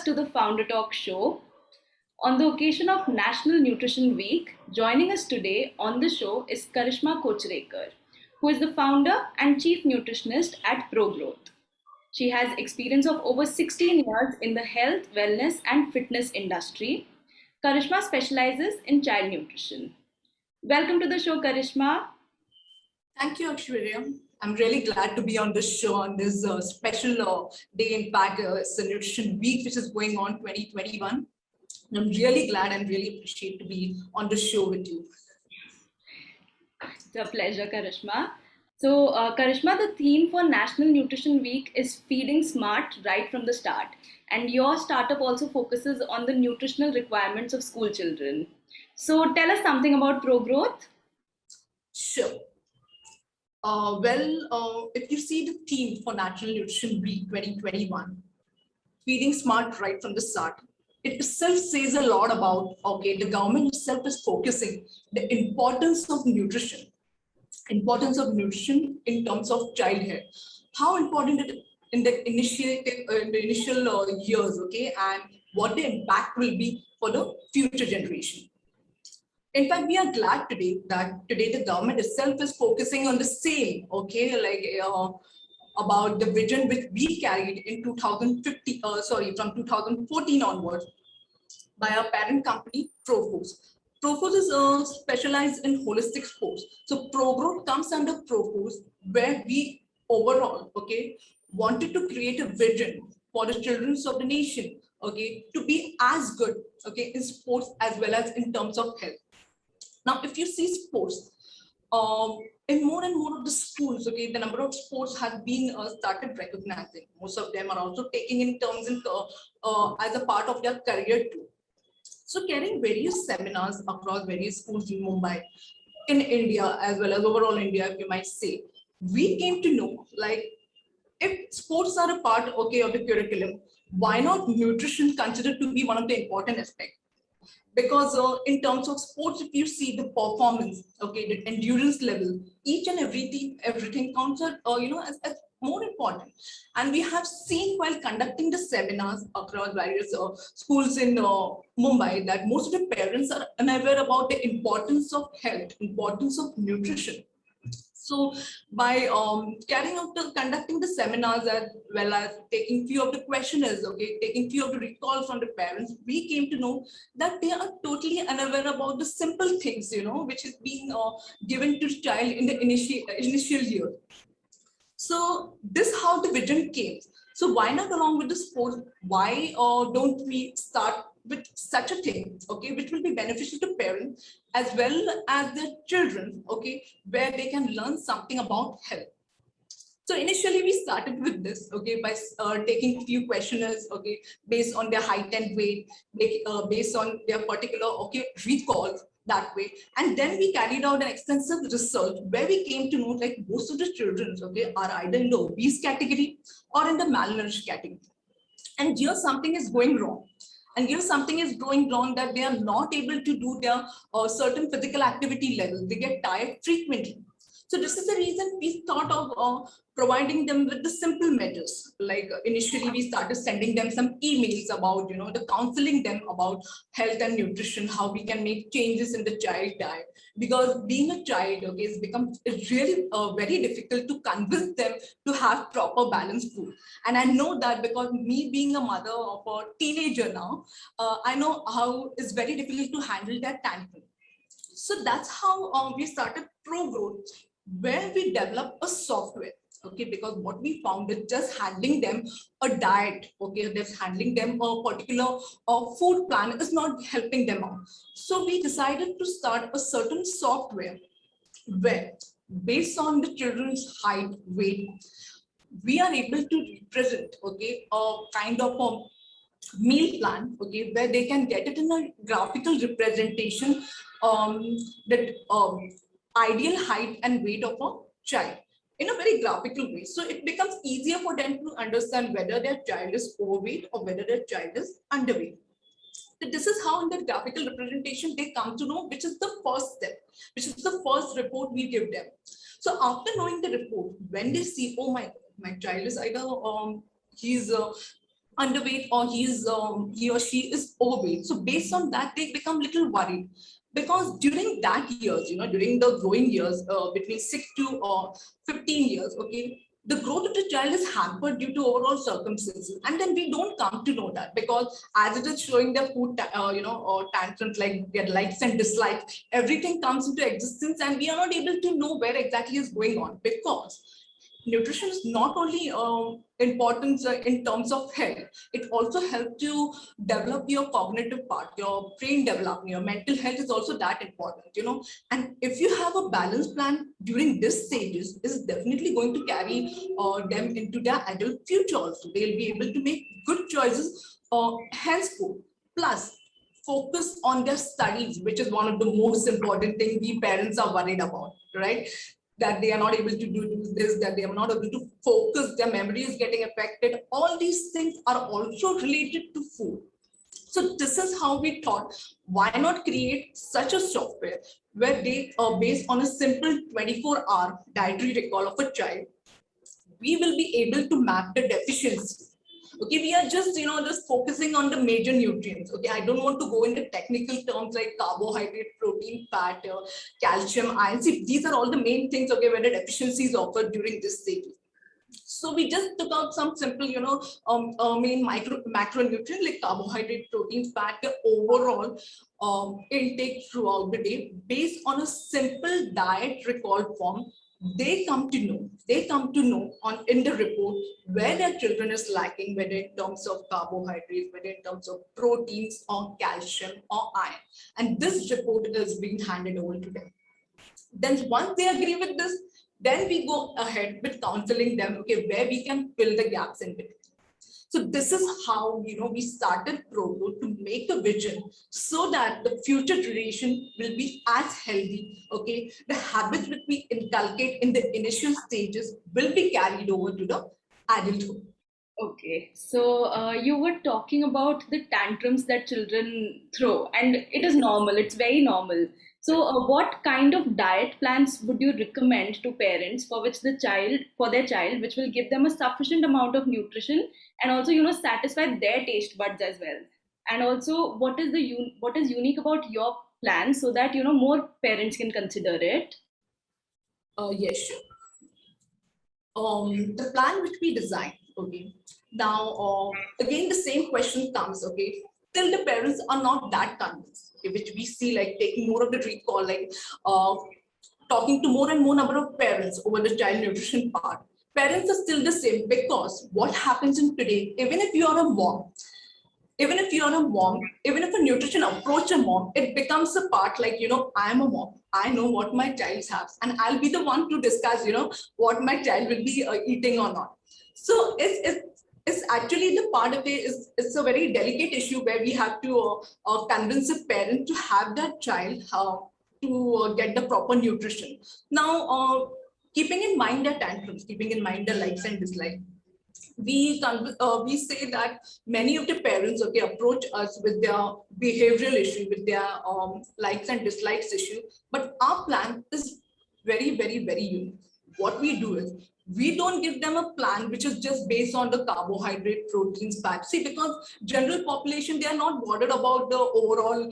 to the Founder Talk show. On the occasion of National Nutrition Week, joining us today on the show is Karishma Kochnekar, who is the founder and chief nutritionist at Progrowth. She has experience of over 16 years in the health, wellness, and fitness industry. Karishma specializes in child nutrition. Welcome to the show, Karishma. Thank you, Aishwarya. I'm really glad to be on this show on this special day. In fact, it's the Nutrition Week, which is going on 2021. I'm really glad and really appreciate to be on the show with you. It's a pleasure, Karishma. So, Karishma, the theme for National Nutrition Week is feeding smart right from the start. And your startup also focuses on the nutritional requirements of school children. So, tell us something about Progrowth. Sure. If you see the theme for National Nutrition Week 2021, feeding smart right from the start, it itself says a lot about, the government itself is focusing the importance of nutrition in terms of child health. How important it in the initial years, and what the impact will be for the future generation. In fact, we are glad today that the government itself is focusing on the same, about the vision which we carried in from 2014 onwards by our parent company, Progrowth. Progrowth is specialized in holistic sports. So Progrowth comes under Progrowth, where we overall, wanted to create a vision for the children of the nation, to be as good, in sports as well as in terms of health. Now, if you see sports, in more and more of the schools, the number of sports has been started recognizing. Most of them are also taking in terms as a part of their career too. So carrying various seminars across various schools in Mumbai, in India, as well as overall India, if you might say, we came to know, if sports are a part, of the curriculum, why not nutrition considered to be one of the important aspects? Because in terms of sports, if you see the performance, the endurance level, each and everything counts as more important. And we have seen while conducting the seminars across various schools in Mumbai that most of the parents are unaware about the importance of health, importance of nutrition. So by conducting the seminars as well as taking few of the questionnaires, taking few of the recalls from the parents, we came to know that they are totally unaware about the simple things, which is being given to child in the initial year. So this how the vision came. So why not along with the sport? Why don't we start with such a thing, which will be beneficial to parents as well as their children, where they can learn something about health. So initially we started with this, by taking few questionnaires, based on their height and weight, based on their particular, recalls that way. And then we carried out an extensive research where we came to know most of the children, are either in the obese category or in the malnourished category. And here something is going wrong. And here something is going wrong that they are not able to do their certain physical activity level. They get tired frequently. So this is the reason we thought of providing them with the simple measures. Initially, we started sending them some emails about, the counseling them about health and nutrition, how we can make changes in the child diet. Because being a child, it's really very difficult to convince them to have proper balanced food. And I know that because me being a mother of a teenager now, I know how it's very difficult to handle that tantrum. So that's how we started Progrowth, where we developed a software, because what we found is just handling them a diet, just handling them a particular food plan is not helping them out. So we decided to start a certain software where, based on the children's height, weight, we are able to represent, a kind of a meal plan, where they can get it in a graphical representation, that ideal height and weight of a child in a very graphical way. So it becomes easier for them to understand whether their child is overweight or whether their child is underweight. So this is how in the graphical representation they come to know which is the first step, which is the first report we give them. So after knowing the report, when they see, oh my child is either he's underweight or he or she is overweight. So based on that, they become little worried, because during that years, during the growing years, between 6 to 15 years, okay, the growth of the child is hampered due to overall circumstances, and then we don't come to know that, because as it is showing their or tantrums, like their likes and dislikes, everything comes into existence, and we are not able to know where exactly is going on, because nutrition is not only important in terms of health, it also helps to develop your cognitive part, your brain development, your mental health is also that important, and if you have a balanced plan during this stages, is definitely going to carry them into their adult future also. They'll be able to make good choices henceforth. Plus, focus on their studies, which is one of the most important things we parents are worried about, right? That they are not able to do this, that they are not able to focus, their memory is getting affected. All these things are also related to food. So this is how we thought, why not create such a software where they are based on a simple 24-hour dietary recall of a child. We will be able to map the deficiency. Okay, we are just focusing on the major nutrients. Okay, I don't want to go into technical terms like carbohydrate, protein, fat, calcium, iron. See, these are all the main things, okay, where the deficiency is occurred during this stage. So we just took out some simple, main macronutrient like carbohydrate, protein, fat, the overall intake throughout the day based on a simple diet recall form. They come to know on in the report where their children is lacking, whether in terms of carbohydrates, whether in terms of proteins or calcium or iron. And this report is being handed over to them. Then once they agree with this, then we go ahead with counseling them, okay, where we can fill the gaps in between. So this is how we started Progrowth, to make a vision so that the future generation will be as healthy. Okay, the habits which we inculcate in the initial stages will be carried over to the adulthood. Okay, so you were talking about the tantrums that children throw, and it is normal, it's very normal. So, what kind of diet plans would you recommend to parents for which for their child, which will give them a sufficient amount of nutrition and also, satisfy their taste buds as well? And also, what is unique about your plan so that, more parents can consider it? Yes, sure. The plan which we designed, okay, now again the same question comes, okay, till the parents are not that convinced, okay, which we see like taking more of the recall, like uh, talking to more and more number of parents over the child nutrition part. Parents are still the same, because what happens in today, even if you are a mom, even if you're a mom, even if a nutrition approach a mom, it becomes a part like, I'm a mom. I know what my child has, and I'll be the one to discuss, what my child will be eating or not. So it's actually the part of it is it's a very delicate issue where we have to convince a parent to have that child to get the proper nutrition. Now, keeping in mind the tantrums, keeping in mind the likes and dislikes, we say that many of the parents, okay, approach us with their behavioral issue, with their likes and dislikes issue, but our plan is very unique. What we do is, we don't give them a plan which is just based on the carbohydrate, proteins, fat. See, because general population, they are not bothered about the overall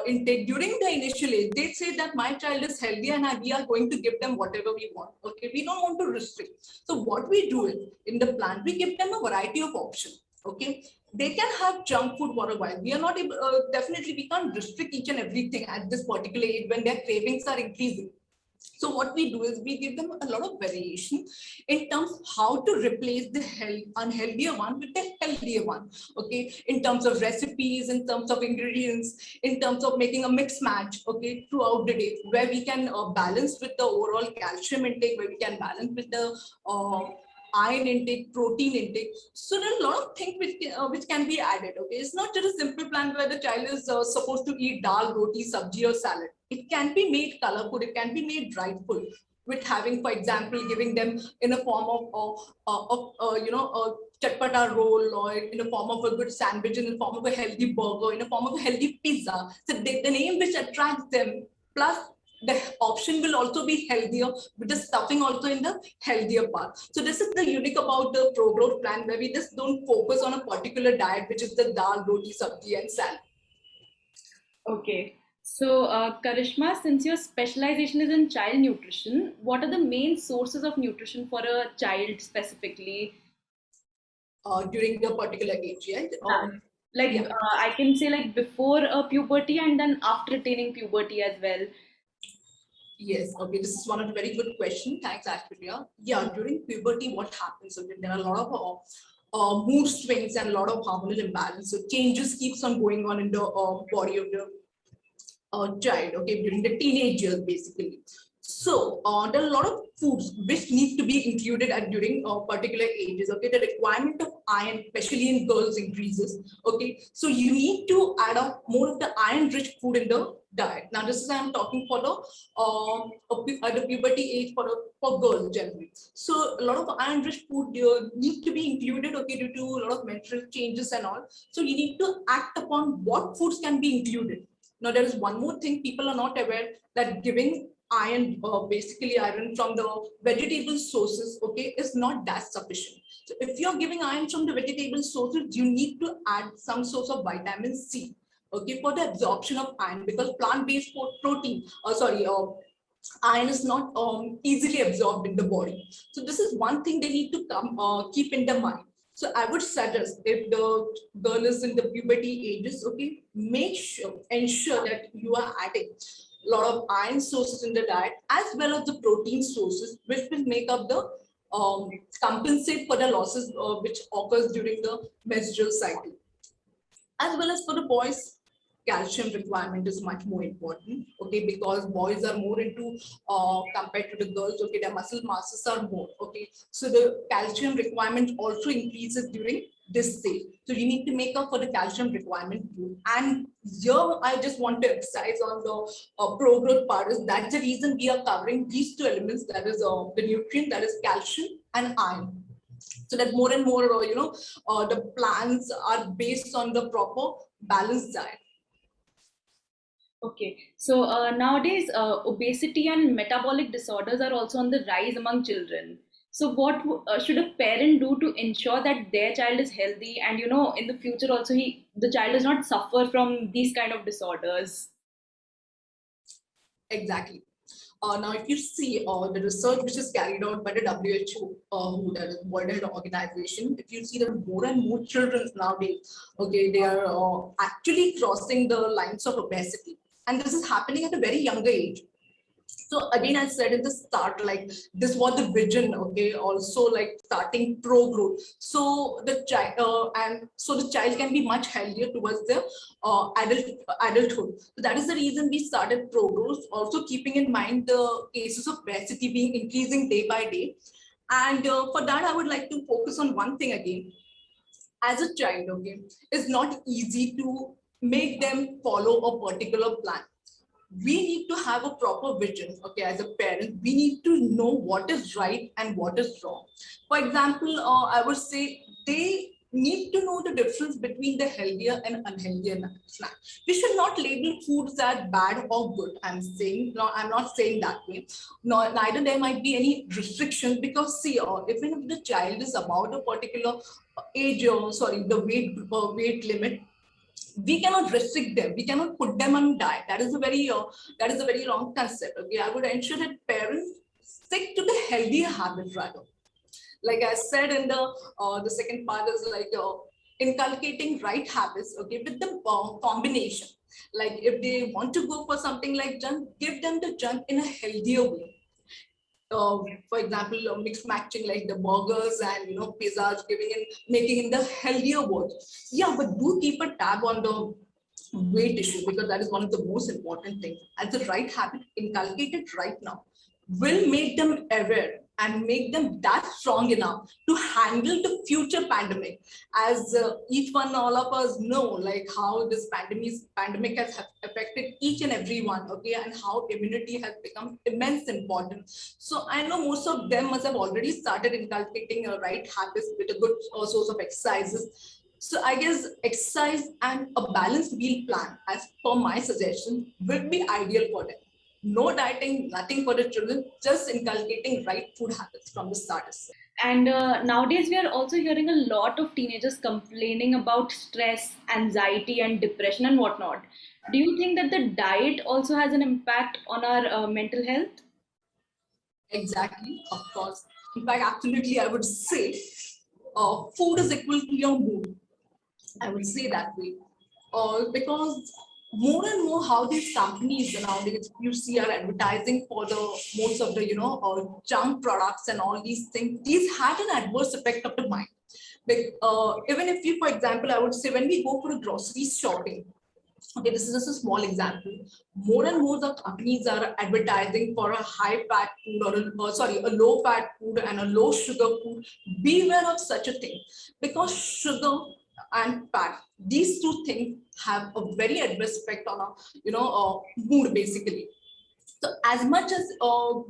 intake during the initial age. They say that my child is healthy and we are going to give them whatever we want. Okay, we don't want to restrict. So what we do is, in the plan, we give them a variety of options. Okay, they can have junk food for a while. We are not able, definitely we can't restrict each and everything at this particular age when their cravings are increasing. So what we do is, we give them a lot of variation in terms of how to replace the unhealthier one with the healthier one. Okay, in terms of recipes, in terms of ingredients, in terms of making a mix match. Okay, throughout the day, where we can balance with the overall calcium intake, where we can balance with the iron intake, protein intake. So there are a lot of things which can be added. Okay, it's not just a simple plan where the child is supposed to eat dal, roti, sabji, or salad. It can be made colorful. It can be made brightful, with having, for example, giving them in a form of chatpata roll, or in a form of a good sandwich, in the form of a healthy burger, in a form of a healthy pizza. So the name which attracts them, plus the option will also be healthier, with the stuffing also in the healthier part. So this is the unique about the Progrowth plan, where we just don't focus on a particular diet, which is the dal, roti, sabji, and salad. Okay. So, Karishma, since your specialization is in child nutrition, what are the main sources of nutrition for a child specifically? During the particular age, right? Like, Yeah. I can say like before puberty and then after attaining puberty as well. Yes, okay, this is one of the very good question. Thanks, Ashwarya. Yeah, during puberty, what happens? Okay, there are a lot of mood swings and a lot of hormonal imbalance. So changes keeps on going on in the body of the child, okay, during the teenage years, basically. So there are a lot of foods which need to be included at during particular ages. Okay, the requirement of iron, especially in girls, increases. Okay, so you need to add up more of the iron-rich food in the diet. Now, this is I'm talking for the at the puberty age for girls generally. So a lot of iron-rich food need to be included. Okay, due to a lot of menstrual changes and all. So you need to act upon what foods can be included. Now, there is one more thing people are not aware, that giving iron, basically iron from the vegetable sources, okay, is not that sufficient. So if you're giving iron from the vegetable sources, you need to add some source of vitamin C, okay, for the absorption of iron, because plant-based protein, iron is not easily absorbed in the body. So this is one thing they need to keep in the mind. So I would suggest, if the girl is in the puberty ages, okay, ensure that you are adding a lot of iron sources in the diet, as well as the protein sources, which will make up the compensate for the losses which occurs during the menstrual cycle. As well as for the boys, calcium requirement is much more important, okay, because boys are more into compared to the girls, okay, their muscle masses are more, okay, so the calcium requirement also increases during this stage. So you need to make up for the calcium requirement too. And here I just want to emphasize on the pro-growth part, is that's the reason we are covering these two elements, that is the nutrient, that is calcium and iron, so that more and more the plans are based on the proper balanced diet. Okay, so nowadays obesity and metabolic disorders are also on the rise among children. So what should a parent do to ensure that their child is healthy and in the future also the child does not suffer from these kind of disorders? Exactly. Now, if you see the research which is carried out by the WHO, that is World Health Organization, if you see that more and more children nowadays, okay, they are actually crossing the lines of obesity, and this is happening at a very younger age. So again, I said in the start, like this was the vision, okay, also like starting pro-growth. So the child and so the child can be much healthier towards the adulthood. So that is the reason we started pro-growth, also keeping in mind the cases of obesity being increasing day by day. And for that, I would like to focus on one thing again. As a child, okay, it's not easy to make them follow a particular plan. We need to have a proper vision, okay, as a parent. We need to know what is right and what is wrong. For example, I would say they need to know the difference between the healthier and unhealthier snack. We should not label foods as bad or good. I'm not saying that way. No, neither there might be any restrictions, because see, even if the child is about a particular age, the weight limit, we cannot restrict them, we cannot put them on diet. That is a very long concept, okay. I would ensure that parents stick to the healthier habit rather. Like I said in the second part is like inculcating right habits, okay, with the combination. Like if they want to go for something like junk, give them the junk in a healthier way. For example, mixed matching like the burgers and pizzas, giving in making in the healthier words. Yeah, but do keep a tab on the weight issue, because that is one of the most important things. As the right habit inculcated right now will make them aware and make them that strong enough to handle the future pandemic. As each one, all of us know, like how this pandemic has affected each and every one, okay, and how immunity has become immense important. So I know most of them must have already started inculcating right habits with a good source of exercises. So I guess exercise and a balanced meal plan, as per my suggestion, would be ideal for them. No dieting, nothing for the children, just inculcating right food habits from the start itself. And nowadays, we are also hearing a lot of teenagers complaining about stress, anxiety, and depression and whatnot. Do you think that the diet also has an impact on our mental health? Exactly, of course. In fact, absolutely, I would say food is equal to your mood. I would say that way. Because more and more how these companies nowadays you see are advertising for the most of the junk products and all these things. These had an adverse effect of the mind. Even if you, for example, I would say when we go for a grocery shopping, okay, this is just a small example. More and more the companies are advertising for a high fat food or a low fat food and a low sugar food. Beware of such a thing, because sugar and fat, these two things have a very adverse effect on our mood basically. So as much as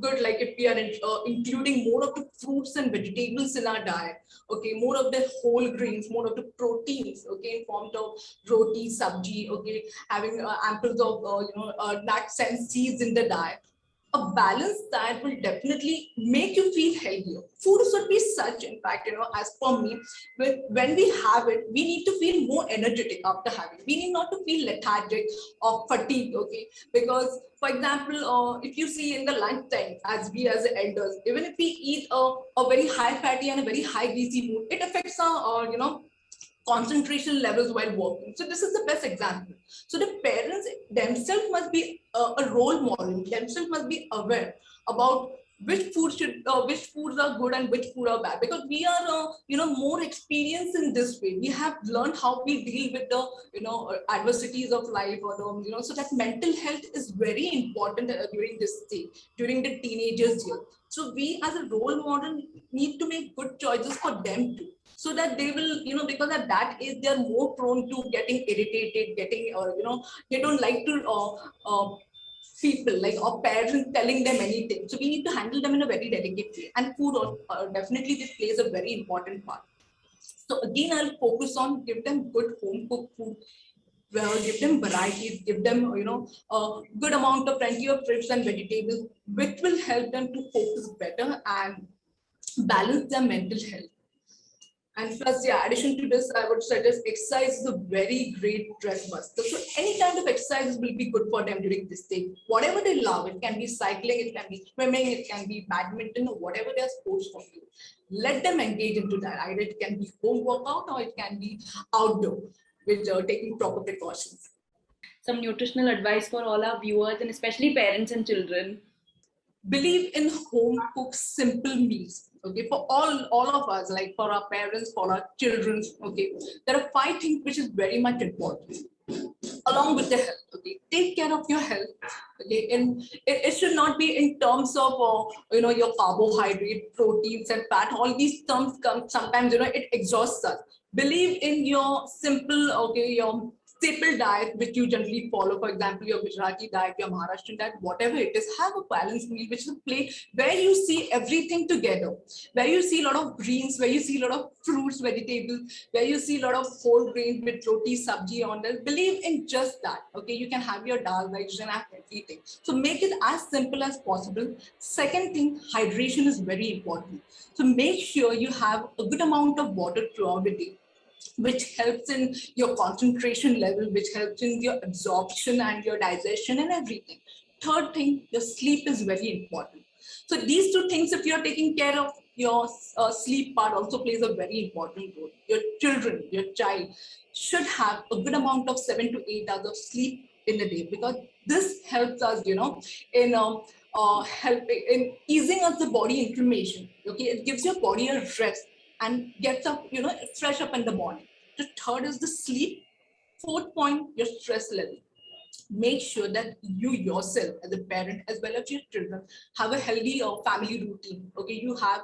good, like if we are including more of the fruits and vegetables in our diet, okay, more of the whole grains, more of the proteins, okay, in form of roti, sabji, okay, having amples of nuts and seeds in the diet, a balanced diet will definitely make you feel healthier. Food should be such, in fact, as per me, when we have it, we need to feel more energetic after having it. We need not to feel lethargic or fatigued, okay? Because, for example, if you see in the lunchtime, as we as elders, even if we eat a very high fatty and a very high greasy food, it affects our, concentration levels while working. So this is the best example. So the parents themselves must be a role model. Themselves must be aware about which foods are good and which food are bad, because we are more experienced in this way. We have learned how we deal with the adversities of life, or so that mental health is very important during this stage, during the teenagers year. So we as a role model need to make good choices for them too, so that they will, because at that age they're more prone to getting irritated, getting they don't like to people like or parents telling them anything. So we need to handle them in a very delicate way, and food definitely this plays a very important part. So again, I'll focus on give them good home cooked food, well, give them varieties, give them a good amount of plenty of fruits and vegetables, which will help them to focus better and balance their mental health. And plus, yeah, addition to this, I would suggest exercise is a very great stress buster. So any kind of exercise will be good for them during this stage. Whatever they love, it can be cycling, it can be swimming, it can be badminton, or whatever their sports for you. Let them engage into that. Either it can be home workout or it can be outdoor, with taking proper precautions. Some nutritional advice for all our viewers and especially parents and children. Believe in home cooked simple meals, okay, for all of us, like for our parents, for our children, okay. There are five things which is very much important along with the health, okay. Take care of your health, okay, and it should not be in terms of your carbohydrate, proteins and fat. All these terms come sometimes, it exhausts us. Believe in your simple, okay, your staple diet which you generally follow. For example, your Gujarati diet, your Maharashtrian diet, whatever it is, have a balanced meal, which is a plate where you see everything together, where you see a lot of greens, where you see a lot of fruits, vegetables, where you see a lot of whole grains with roti, sabji on there. Believe in just that. Okay, you can have your dal, rice, you can have everything. So make it as simple as possible. Second thing, hydration is very important. So make sure you have a good amount of water throughout the day, which helps in your concentration level, which helps in your absorption and your digestion and everything. Third thing, your sleep is very important. So these two things, if you're taking care of your sleep part, also plays a very important role. Your children, your child should have a good amount of 7 to 8 hours of sleep in a day, because this helps us, in helping in easing us the body inflammation. Okay, it gives your body a rest and gets up, fresh up in the morning. The third is the sleep. Fourth point, your stress level. Make sure that you yourself, as a parent, as well as your children, have a healthy family routine. Okay, you have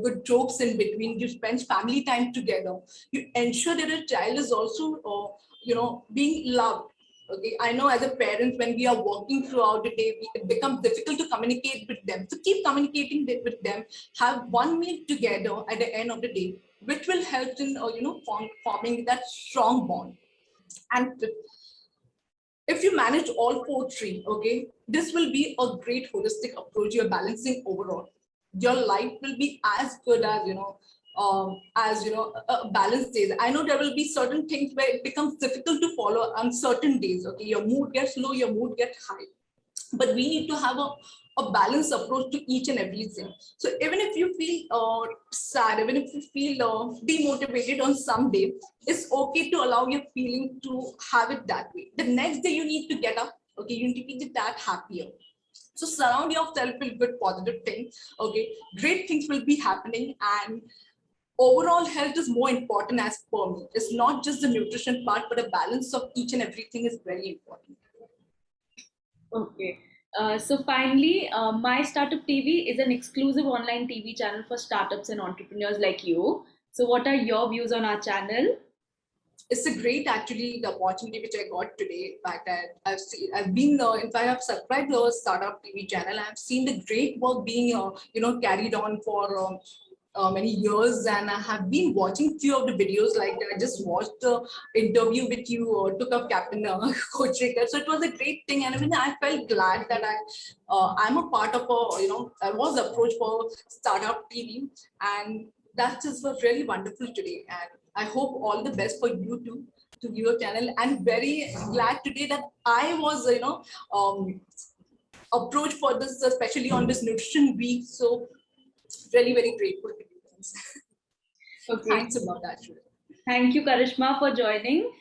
good jokes in between. You spend family time together. You ensure that a child is also, being loved. Okay, I know as a parent, when we are working throughout the day, it becomes difficult to communicate with them. So keep communicating with them. Have one meal together at the end of the day, which will help in, forming that strong bond. And if you manage all four three, okay, this will be a great holistic approach. You're balancing overall. Your life will be as good as balanced days. I know there will be certain things where it becomes difficult to follow on certain days. Okay, your mood gets low, your mood gets high, but we need to have a balanced approach to each and everything. So even if you feel sad, even if you feel demotivated on some day, it's okay to allow your feeling to have it that way. The next day you need to get up, okay, you need to be that happier. So surround yourself with positive things, okay, great things will be happening. And overall health is more important as per me. It's not just the nutrition part, but a balance of each and everything is very important. Okay. So finally, My Startup TV is an exclusive online TV channel for startups and entrepreneurs like you. So what are your views on our channel? It's a great actually the opportunity which I got today. In fact, in fact I've subscribed to a startup TV channel. I've seen the great work being carried on for many years, and I have been watching few of the videos. Like I just watched the interview with you took up Captain Kochnekar. So it was a great thing, and even I felt glad that I'm a part of I was approached for startup TV, and that just was really wonderful today. And I hope all the best for you too to your channel. And very glad today that I was approached for this, especially on this nutrition week. So really very grateful to you guys. Okay. Thanks a lot, actually. Thank you, Karishma, for joining.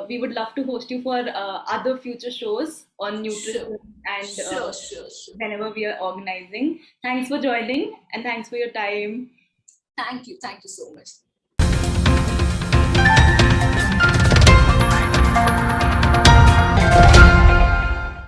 We would love to host you for other future shows on nutrition Sure. and Sure. whenever we are organizing. Thanks for joining and thanks for your time. Thank you so much.